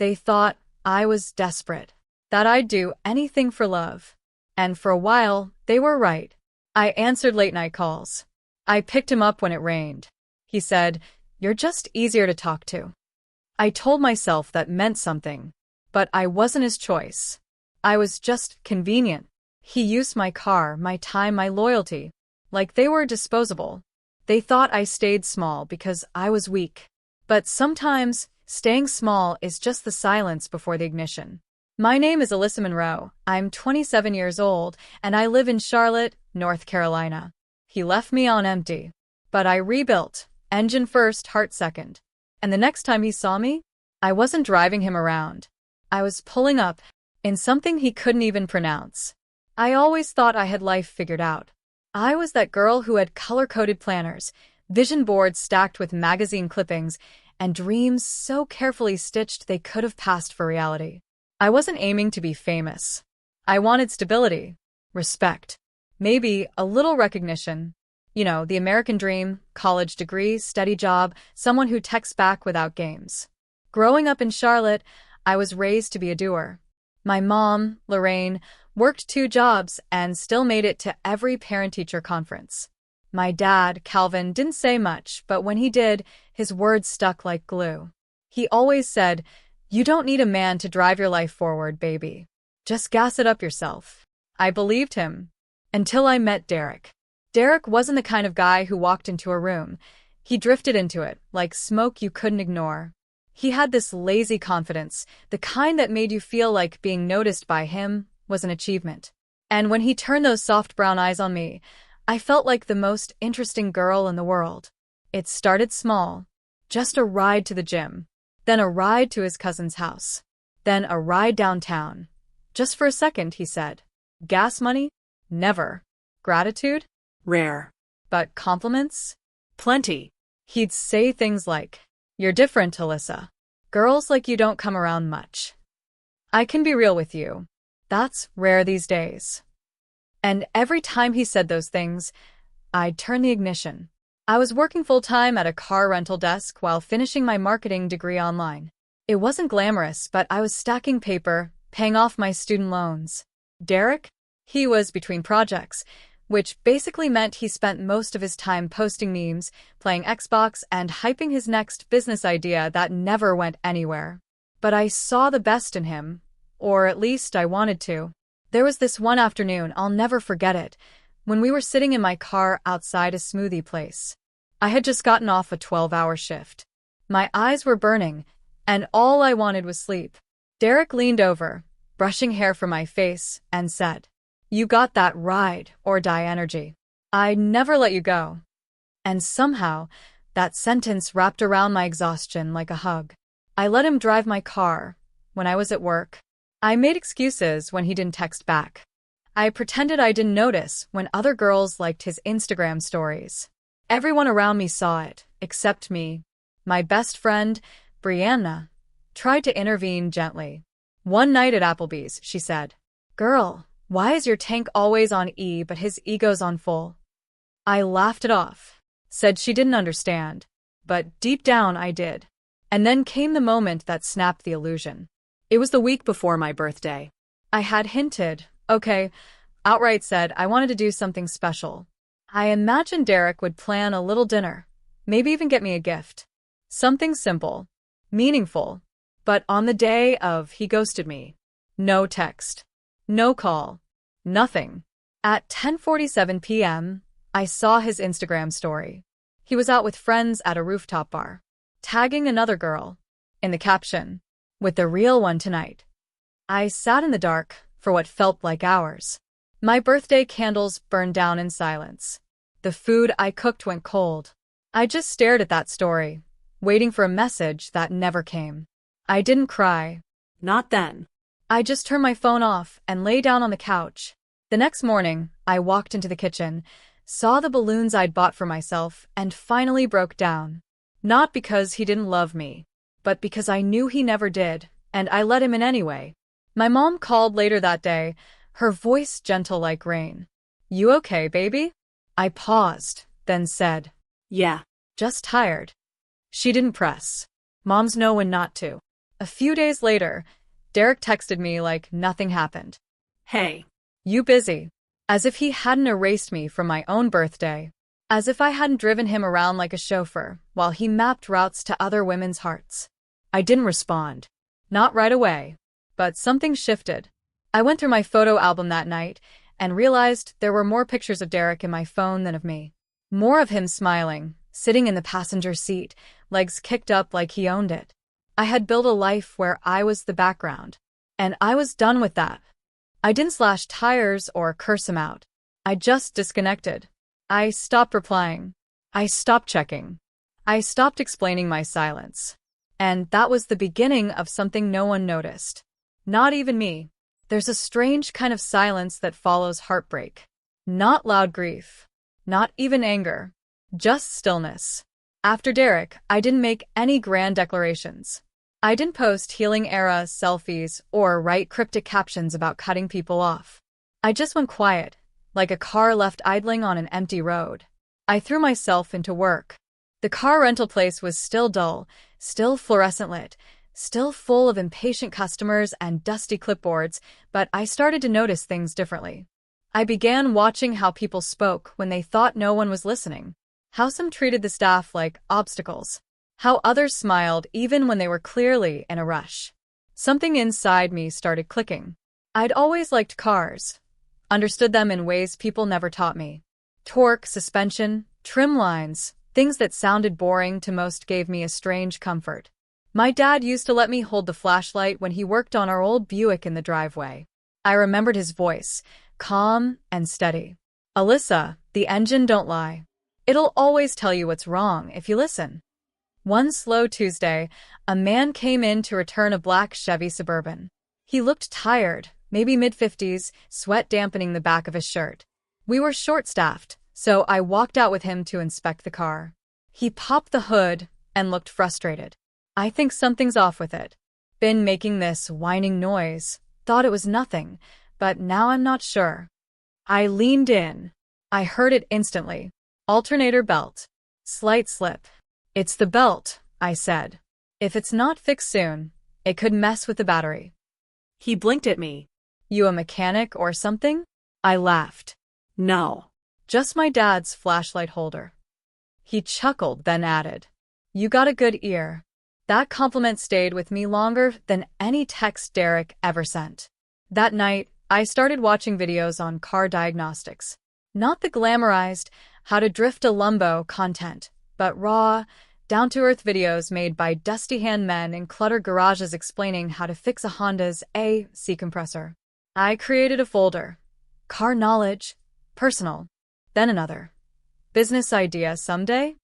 They thought I was desperate, that I'd do anything for love. And for a while, they were right. I answered late-night calls. I picked him up when it rained. He said, "You're just easier to talk to." I told myself that meant something, but I wasn't his choice. I was just convenient. He used my car, my time, my loyalty, like they were disposable. They thought I stayed small because I was weak. But sometimes, staying small is just the silence before the ignition. My name is Alyssa Monroe. I'm 27 years old, and I live in Charlotte, North Carolina. He left me on empty. But I rebuilt, engine first, heart second. And the next time he saw me, I wasn't driving him around. I was pulling up in something he couldn't even pronounce. I always thought I had life figured out. I was that girl who had color-coded planners, vision boards stacked with magazine clippings, and dreams so carefully stitched they could have passed for reality. I wasn't aiming to be famous. I wanted stability, respect, maybe a little recognition. You know, the American dream, college degree, steady job, someone who texts back without games. Growing up in Charlotte, I was raised to be a doer. My mom, Lorraine, worked 2 jobs and still made it to every parent-teacher conference. My dad, Calvin, didn't say much, but when he did, his words stuck like glue. He always said, "You don't need a man to drive your life forward, baby. Just gas it up yourself." I believed him. Until I met Derek. Derek wasn't the kind of guy who walked into a room. He drifted into it, like smoke you couldn't ignore. He had this lazy confidence, the kind that made you feel like being noticed by him was an achievement. And when he turned those soft brown eyes on me, I felt like the most interesting girl in the world. It started small. Just a ride to the gym. Then a ride to his cousin's house. Then a ride downtown. "Just for a second," he said. Gas money? Never. Gratitude? Rare. But compliments? Plenty. He'd say things like, "You're different, Alyssa. Girls like you don't come around much. I can be real with you. That's rare these days." And every time he said those things, I'd turn the ignition. I was working full-time at a car rental desk while finishing my marketing degree online. It wasn't glamorous, but I was stacking paper, paying off my student loans. Derek? He was between projects, which basically meant he spent most of his time posting memes, playing Xbox, and hyping his next business idea that never went anywhere. But I saw the best in him, or at least I wanted to. There was this one afternoon, I'll never forget it, when we were sitting in my car outside a smoothie place. I had just gotten off a 12-hour shift. My eyes were burning, and all I wanted was sleep. Derek leaned over, brushing hair from my face, and said, "You got that ride or die energy. I'd never let you go." And somehow, that sentence wrapped around my exhaustion like a hug. I let him drive my car when I was at work. I made excuses when he didn't text back. I pretended I didn't notice when other girls liked his Instagram stories. Everyone around me saw it, except me. My best friend, Brianna, tried to intervene gently. One night at Applebee's, she said, "Girl, why is your tank always on E but his ego's on full?" I laughed it off, said she didn't understand, but deep down I did. And then came the moment that snapped the illusion. It was the week before my birthday. I had hinted, outright said I wanted to do something special. I imagined Derek would plan a little dinner, maybe even get me a gift. Something simple, meaningful. But on the day of, he ghosted me. No text. No call. Nothing. At 10:47 p.m., I saw his Instagram story. He was out with friends at a rooftop bar, tagging another girl. In the caption, "With the real one tonight." I sat in the dark for what felt like hours. My birthday candles burned down in silence. The food I cooked went cold. I just stared at that story, waiting for a message that never came. I didn't cry. Not then. I just turned my phone off and lay down on the couch. The next morning, I walked into the kitchen, saw the balloons I'd bought for myself, and finally broke down. Not because he didn't love me, but because I knew he never did, and I let him in anyway. My mom called later that day, her voice gentle like rain. "You okay, baby?" I paused, then said, "Yeah. Just tired." She didn't press. Moms know when not to. A few days later, Derek texted me like nothing happened. Hey. You busy? As if he hadn't erased me from my own birthday. As if I hadn't driven him around like a chauffeur while he mapped routes to other women's hearts. I didn't respond. Not right away. But something shifted. I went through my photo album that night and realized there were more pictures of Derek in my phone than of me. More of him smiling, sitting in the passenger seat, legs kicked up like he owned it. I had built a life where I was the background. And I was done with that. I didn't slash tires or curse him out. I just disconnected. I stopped replying. I stopped checking. I stopped explaining my silence. And that was the beginning of something no one noticed. Not even me. There's a strange kind of silence that follows heartbreak. Not loud grief. Not even anger. Just stillness. After Derek, I didn't make any grand declarations. I didn't post healing-era selfies or write cryptic captions about cutting people off. I just went quiet, like a car left idling on an empty road. I threw myself into work. The car rental place was still dull, still fluorescent lit, still full of impatient customers and dusty clipboards, but I started to notice things differently. I began watching how people spoke when they thought no one was listening, how some treated the staff like obstacles, how others smiled even when they were clearly in a rush. Something inside me started clicking. I'd always liked cars, understood them in ways people never taught me. Torque, suspension, trim lines, things that sounded boring to most gave me a strange comfort. My dad used to let me hold the flashlight when he worked on our old Buick in the driveway. I remembered his voice, calm and steady. Alyssa, the engine don't lie. It'll always tell you what's wrong if you listen. One slow Tuesday, a man came in to return a black Chevy Suburban. He looked tired, maybe mid-50s, sweat dampening the back of his shirt. We were short-staffed, so I walked out with him to inspect the car. He popped the hood and looked frustrated. I think something's off with it. Been making this whining noise. Thought it was nothing, but now I'm not sure. I leaned in. I heard it instantly. Alternator belt. Slight slip. It's the belt, I said. If it's not fixed soon, it could mess with the battery. He blinked at me. You a mechanic or something? I laughed. No. Just my dad's flashlight holder. He chuckled, then added, You got a good ear. That compliment stayed with me longer than any text Derek ever sent. That night, I started watching videos on car diagnostics. Not the glamorized, how to drift a Lambo content, but raw, down-to-earth videos made by dusty-hand men in cluttered garages explaining how to fix a Honda's AC compressor. I created a folder. Car knowledge. Personal. Then another. Business idea someday?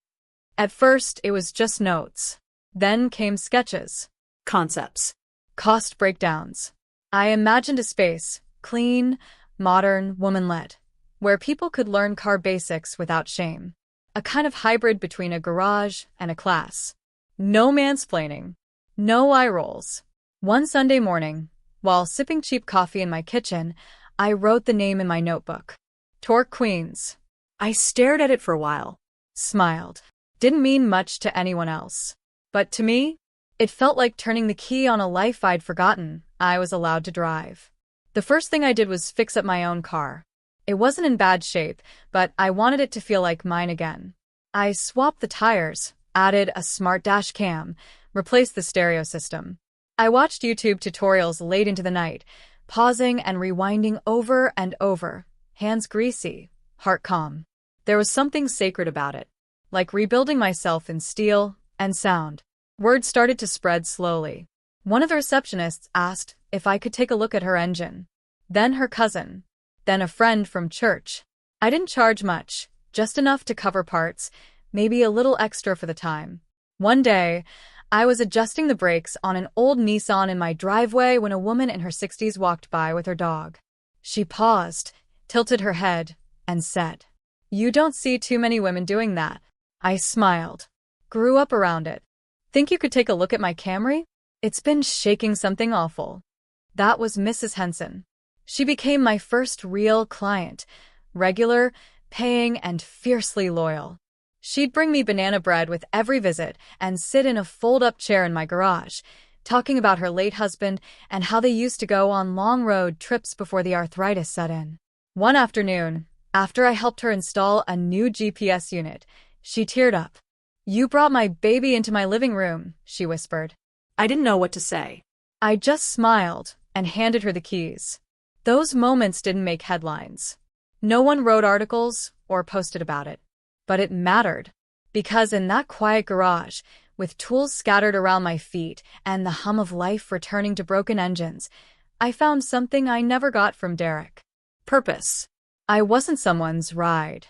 At first, it was just notes. Then came sketches. Concepts. Cost breakdowns. I imagined a space, clean, modern, woman-led, where people could learn car basics without shame. A kind of hybrid between a garage and a class. No mansplaining. No eye rolls. One Sunday morning, while sipping cheap coffee in my kitchen, I wrote the name in my notebook. Torque Queens. I stared at it for a while. Smiled. Didn't mean much to anyone else. But to me, it felt like turning the key on a life I'd forgotten I was allowed to drive. The first thing I did was fix up my own car. It wasn't in bad shape, but I wanted it to feel like mine again. I swapped the tires, added a smart dash cam, replaced the stereo system. I watched YouTube tutorials late into the night, pausing and rewinding over and over, hands greasy, heart calm. There was something sacred about it, like rebuilding myself in steel and sound. Word started to spread slowly. One of the receptionists asked if I could take a look at her engine. Then her cousin. Then a friend from church. I didn't charge much, just enough to cover parts, maybe a little extra for the time. One day, I was adjusting the brakes on an old Nissan in my driveway when a woman in her 60s walked by with her dog. She paused, tilted her head, and said, You don't see too many women doing that. I smiled. Grew up around it. Think you could take a look at my Camry? It's been shaking something awful. That was Mrs. Henson. She became my first real client, regular, paying, and fiercely loyal. She'd bring me banana bread with every visit and sit in a fold-up chair in my garage, talking about her late husband and how they used to go on long road trips before the arthritis set in. One afternoon, after I helped her install a new GPS unit, she teared up. "You brought my baby into my living room," she whispered. I didn't know what to say. I just smiled and handed her the keys. Those moments didn't make headlines. No one wrote articles or posted about it. But it mattered, because in that quiet garage, with tools scattered around my feet and the hum of life returning to broken engines, I found something I never got from Derek. Purpose. I wasn't someone's ride.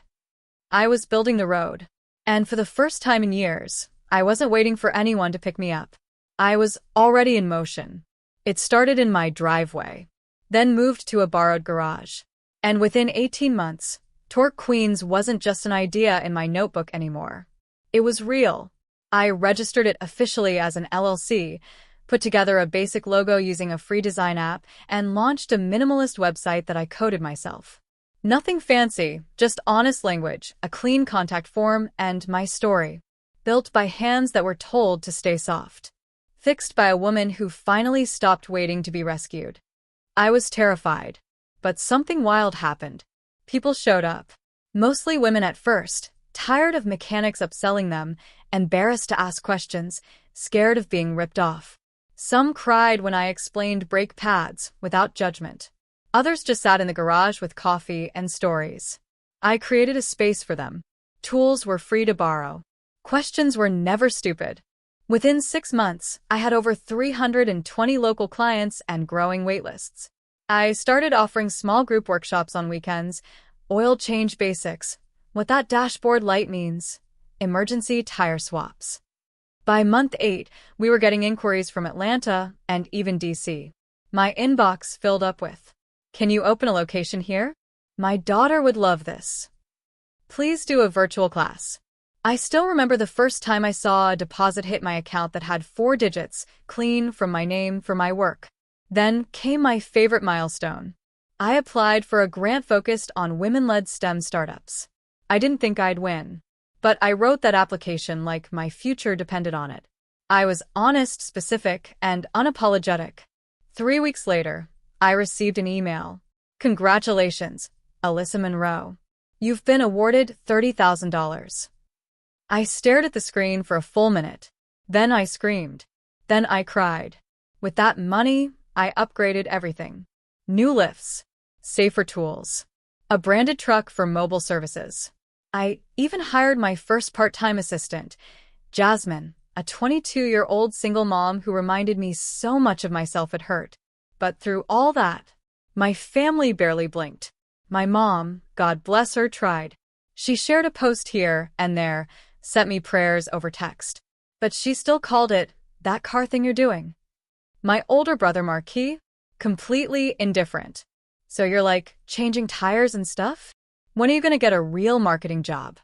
I was building the road. And for the first time in years, I wasn't waiting for anyone to pick me up. I was already in motion. It started in my driveway, then moved to a borrowed garage. And within 18 months, Torque Queens wasn't just an idea in my notebook anymore. It was real. I registered it officially as an LLC, put together a basic logo using a free design app, and launched a minimalist website that I coded myself. Nothing fancy, just honest language, a clean contact form, and my story. Built by hands that were told to stay soft. Fixed by a woman who finally stopped waiting to be rescued. I was terrified. But something wild happened. People showed up. Mostly women at first, tired of mechanics upselling them, embarrassed to ask questions, scared of being ripped off. Some cried when I explained brake pads without judgment. Others just sat in the garage with coffee and stories. I created a space for them. Tools were free to borrow. Questions were never stupid. Within 6 months, I had over 320 local clients and growing waitlists. I started offering small group workshops on weekends, oil change basics, what that dashboard light means, emergency tire swaps. By month 8, we were getting inquiries from Atlanta and even DC. My inbox filled up with, "Can you open a location here? My daughter would love this. Please do a virtual class." I still remember the first time I saw a deposit hit my account that had 4 digits, clean from my name for my work. Then came my favorite milestone. I applied for a grant focused on women-led STEM startups. I didn't think I'd win, but I wrote that application like my future depended on it. I was honest, specific, and unapologetic. 3 weeks later, I received an email. "Congratulations, Alyssa Monroe. You've been awarded $30,000. I stared at the screen for a full minute. Then I screamed. Then I cried. With that money, I upgraded everything. New lifts, safer tools, a branded truck for mobile services. I even hired my first part-time assistant, Jasmine, a 22-year-old single mom who reminded me so much of myself it hurt. But through all that, my family barely blinked. My mom, God bless her, tried. She shared a post here and there, sent me prayers over text. But she still called it, "that car thing you're doing." My older brother, Marquis, completely indifferent. "So you're like, changing tires and stuff? When are you going to get a real marketing job?"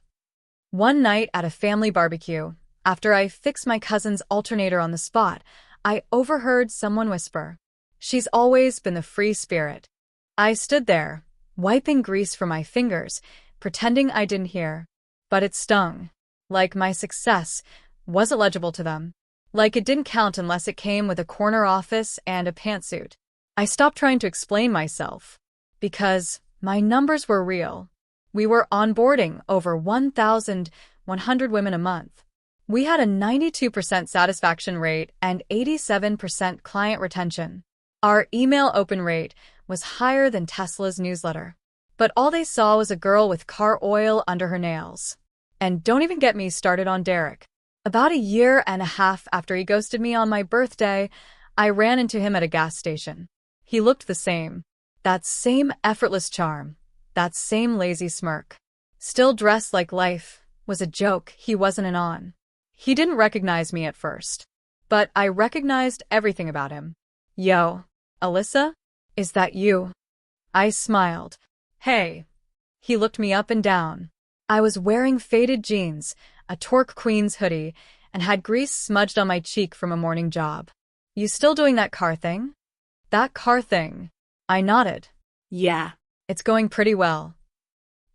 One night at a family barbecue, after I fixed my cousin's alternator on the spot, I overheard someone whisper, "She's always been the free spirit." I stood there, wiping grease from my fingers, pretending I didn't hear. But it stung. Like my success wasn't legible to them. Like it didn't count unless it came with a corner office and a pantsuit. I stopped trying to explain myself. Because my numbers were real. We were onboarding over 1,100 women a month. We had a 92% satisfaction rate and 87% client retention. Our email open rate was higher than Tesla's newsletter. But all they saw was a girl with car oil under her nails. And don't even get me started on Derek. About a year and a half after he ghosted me on my birthday, I ran into him at a gas station. He looked the same. That same effortless charm. That same lazy smirk. Still dressed like life was a joke he wasn't in on. He didn't recognize me at first. But I recognized everything about him. "Yo, Alyssa? Is that you?" I smiled. "Hey." He looked me up and down. I was wearing faded jeans, a Torque Queens hoodie, and had grease smudged on my cheek from a morning job. "You still doing that car thing?" "That car thing." I nodded. "Yeah." "It's going pretty well."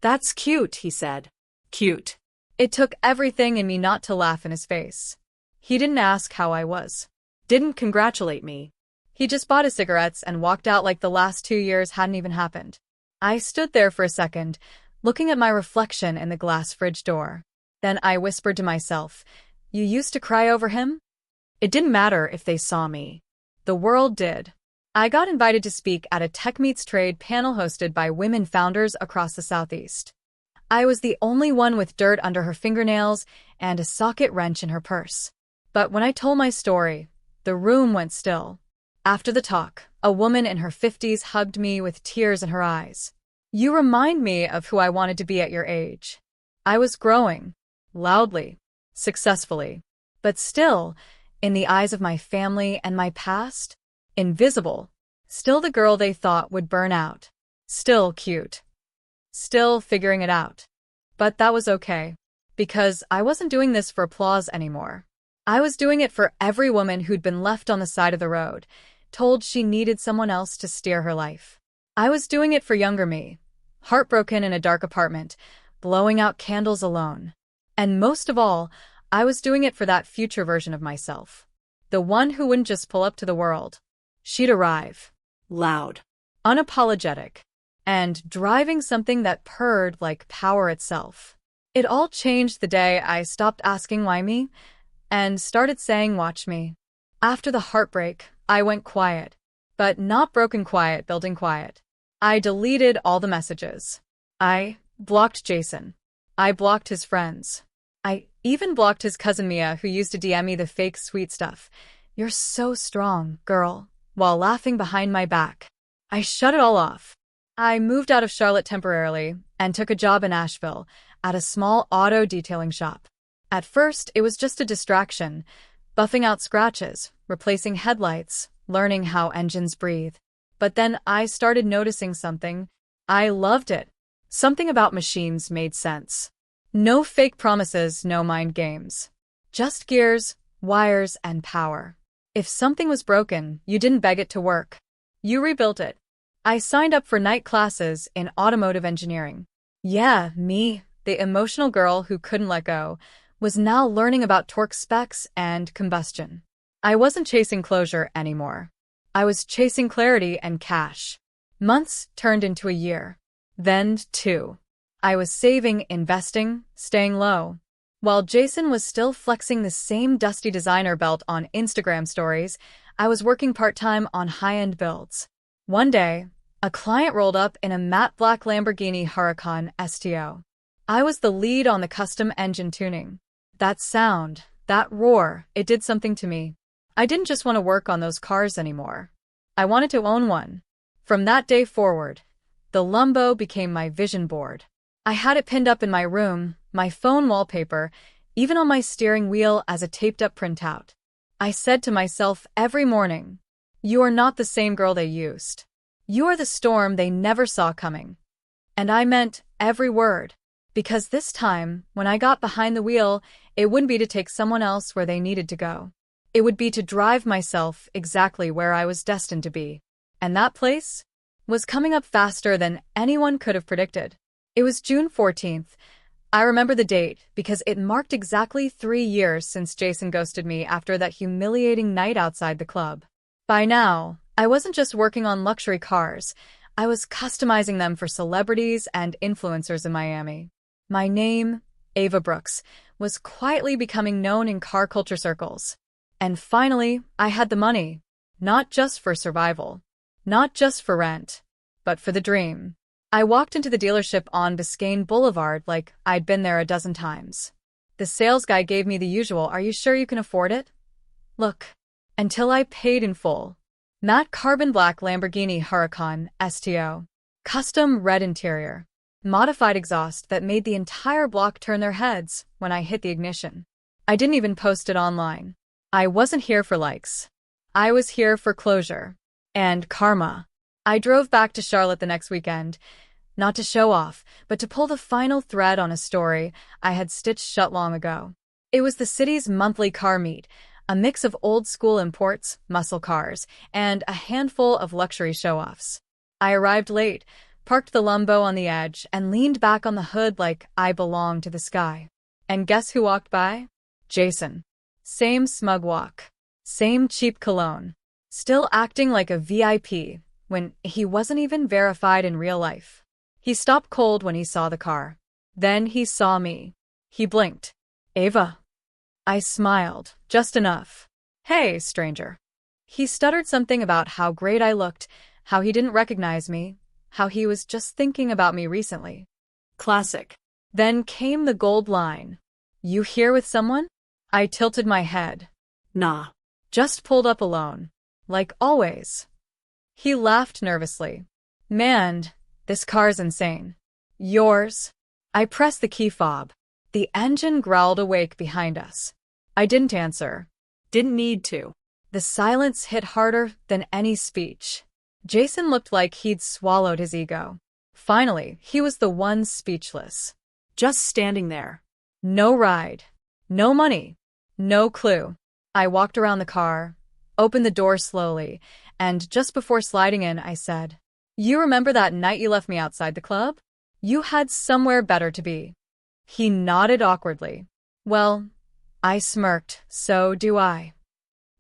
"That's cute," he said. "Cute." It took everything in me not to laugh in his face. He didn't ask how I was. Didn't congratulate me. He just bought his cigarettes and walked out like the last 2 years hadn't even happened. I stood there for a second, looking at my reflection in the glass fridge door. Then I whispered to myself, "You used to cry over him?" It didn't matter if they saw me. The world did. I got invited to speak at a Tech Meets Trade panel hosted by women founders across the Southeast. I was the only one with dirt under her fingernails and a socket wrench in her purse. But when I told my story, the room went still. After the talk, a woman in her 50s hugged me with tears in her eyes. "You remind me of who I wanted to be at your age." I was growing, loudly, successfully, but still, in the eyes of my family and my past, invisible, still the girl they thought would burn out, still cute, still figuring it out. But that was okay, because I wasn't doing this for applause anymore. I was doing it for every woman who'd been left on the side of the road, told she needed someone else to steer her life. I was doing it for younger me, heartbroken in a dark apartment, blowing out candles alone. And most of all, I was doing it for that future version of myself. The one who wouldn't just pull up to the world. She'd arrive. Loud. Unapologetic. And driving something that purred like power itself. It all changed the day I stopped asking why me, and started saying watch me. After the heartbreak, I went quiet. But not broken quiet, building quiet. I deleted all the messages. I blocked Jason. I blocked his friends. I even blocked his cousin Mia, who used to DM me the fake sweet stuff. "You're so strong, girl," while laughing behind my back. I shut it all off. I moved out of Charlotte temporarily and took a job in Asheville at a small auto detailing shop. At first, it was just a distraction, buffing out scratches, replacing headlights, learning how engines breathe. But then I started noticing something. I loved it. Something about machines made sense. No fake promises, no mind games. Just gears, wires, and power. If something was broken, you didn't beg it to work. You rebuilt it. I signed up for night classes in automotive engineering. Yeah, me, the emotional girl who couldn't let go, was now learning about torque specs and combustion. I wasn't chasing closure anymore. I was chasing clarity and cash. Months turned into a year. Then 2. I was saving, investing, staying low. While Jason was still flexing the same dusty designer belt on Instagram stories, I was working part-time on high-end builds. One day, a client rolled up in a matte black Lamborghini Huracan STO. I was the lead on the custom engine tuning. That sound, that roar, it did something to me. I didn't just want to work on those cars anymore. I wanted to own one. From that day forward, the Lambo became my vision board. I had it pinned up in my room, my phone wallpaper, even on my steering wheel as a taped-up printout. I said to myself every morning, "You are not the same girl they used. You are the storm they never saw coming." And I meant every word. Because this time, when I got behind the wheel, it wouldn't be to take someone else where they needed to go. It would be to drive myself exactly where I was destined to be. And that place was coming up faster than anyone could have predicted. It was June 14th. I remember the date because it marked exactly 3 years since Jason ghosted me after that humiliating night outside the club. By now, I wasn't just working on luxury cars. I was customizing them for celebrities and influencers in Miami. My name, Ava Brooks, was quietly becoming known in car culture circles. And finally, I had the money. Not just for survival. Not just for rent. But for the dream. I walked into the dealership on Biscayne Boulevard like I'd been there a dozen times. The sales guy gave me the usual, "Are you sure you can afford it?" Look. Until I paid in full. Matte carbon black Lamborghini Huracan STO. Custom red interior. Modified exhaust that made the entire block turn their heads when I hit the ignition. I didn't even post it online. I wasn't here for likes. I was here for closure. And karma. I drove back to Charlotte the next weekend, not to show off, but to pull the final thread on a story I had stitched shut long ago. It was the city's monthly car meet, a mix of old-school imports, muscle cars, and a handful of luxury show-offs. I arrived late, parked the Lambo on the edge, and leaned back on the hood like I belonged to the sky. And guess who walked by? Jason. Same smug walk. Same cheap cologne. Still acting like a VIP when he wasn't even verified in real life. He stopped cold when he saw the car. Then he saw me. He blinked. Ava. I smiled, just enough. Hey, stranger. He stuttered something about how great I looked, how he didn't recognize me, how he was just thinking about me recently. Classic. Then came the gold line. You here with someone? I tilted my head. Nah. Just pulled up alone. Like always. He laughed nervously. Man, this car's insane. Yours? I pressed the key fob. The engine growled awake behind us. I didn't answer. Didn't need to. The silence hit harder than any speech. Jason looked like he'd swallowed his ego. Finally, he was the one speechless. Just standing there. No ride. No money. No clue. I walked around the car, opened the door slowly, and just before sliding in, I said, You remember that night you left me outside the club? You had somewhere better to be. He nodded awkwardly. Well, I smirked, so do I.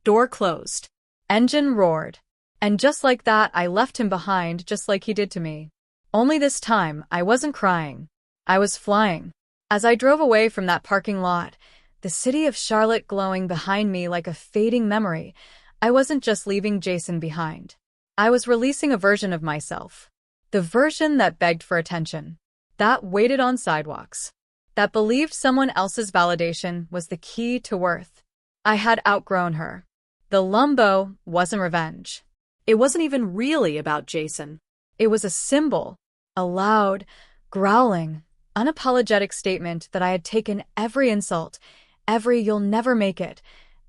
Door closed. Engine roared. And just like that, I left him behind just like he did to me. Only this time, I wasn't crying. I was flying. As I drove away from that parking lot, the city of Charlotte glowing behind me like a fading memory, I wasn't just leaving Jason behind. I was releasing a version of myself. The version that begged for attention. That waited on sidewalks. That believed someone else's validation was the key to worth. I had outgrown her. The Lambo wasn't revenge. It wasn't even really about Jason. It was a symbol, a loud, growling, unapologetic statement that I had taken every insult, every you'll never make it,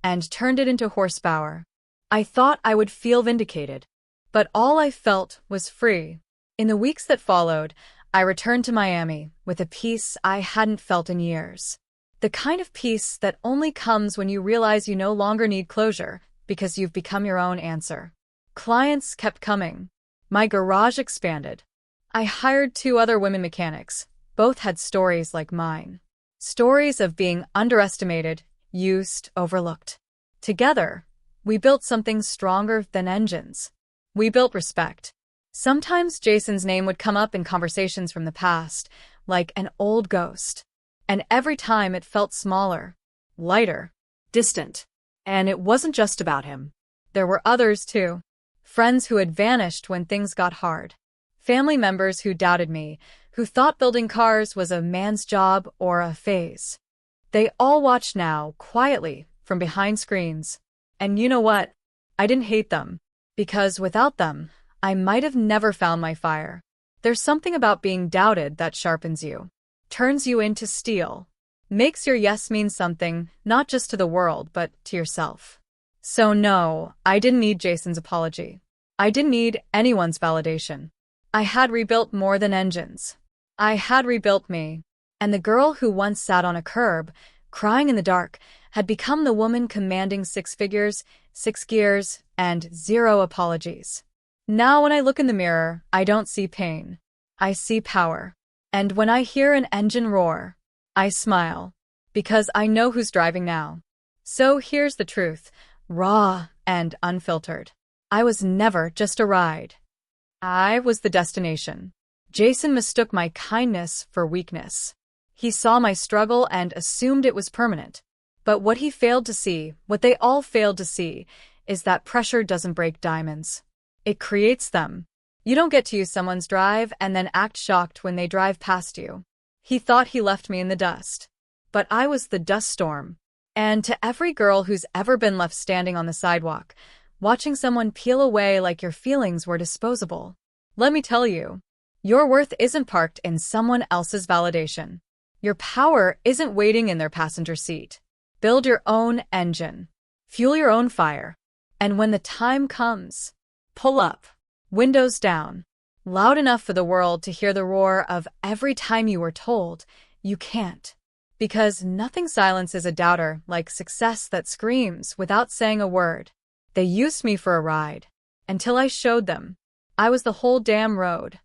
and turned it into horsepower. I thought I would feel vindicated, but all I felt was free. In the weeks that followed, I returned to Miami with a peace I hadn't felt in years. The kind of peace that only comes when you realize you no longer need closure because you've become your own answer. Clients kept coming. My garage expanded. I hired 2 other women mechanics. Both had stories like mine. Stories of being underestimated, used, overlooked. Together, we built something stronger than engines. We built respect. Sometimes Jason's name would come up in conversations from the past, like an old ghost. And every time it felt smaller, lighter, Distant. And it wasn't just about him. There were others too. Friends who had vanished when things got hard. Family members who doubted me, who thought building cars was a man's job or a phase. They all watched now, quietly, from behind screens. And you know what? I didn't hate them. Because without them, I might have never found my fire. There's something about being doubted that sharpens you. Turns you into steel. Makes your yes mean something, not just to the world, but to yourself. So no, I didn't need Jason's apology. I didn't need anyone's validation. I had rebuilt more than engines. I had rebuilt me. And the girl who once sat on a curb, crying in the dark, had become the woman commanding 6 figures, 6 gears, and 0 apologies. Now when I look in the mirror, I don't see pain. I see power. And when I hear an engine roar, I smile. Because I know who's driving now. So here's the truth. Raw and unfiltered. I was never just a ride. I was the destination. Jason mistook my kindness for weakness. He saw my struggle and assumed it was permanent. But what he failed to see, what they all failed to see, is that pressure doesn't break diamonds. It creates them. You don't get to use someone's drive and then act shocked when they drive past you. He thought he left me in the dust. But I was the dust storm. And to every girl who's ever been left standing on the sidewalk, watching someone peel away like your feelings were disposable, let me tell you, your worth isn't parked in someone else's validation. Your power isn't waiting in their passenger seat. Build your own engine. Fuel your own fire. And when the time comes, pull up, windows down, loud enough for the world to hear the roar of every time you were told you can't. Because nothing silences a doubter like success that screams without saying a word. They used me for a ride. Until I showed them. I was the whole damn road.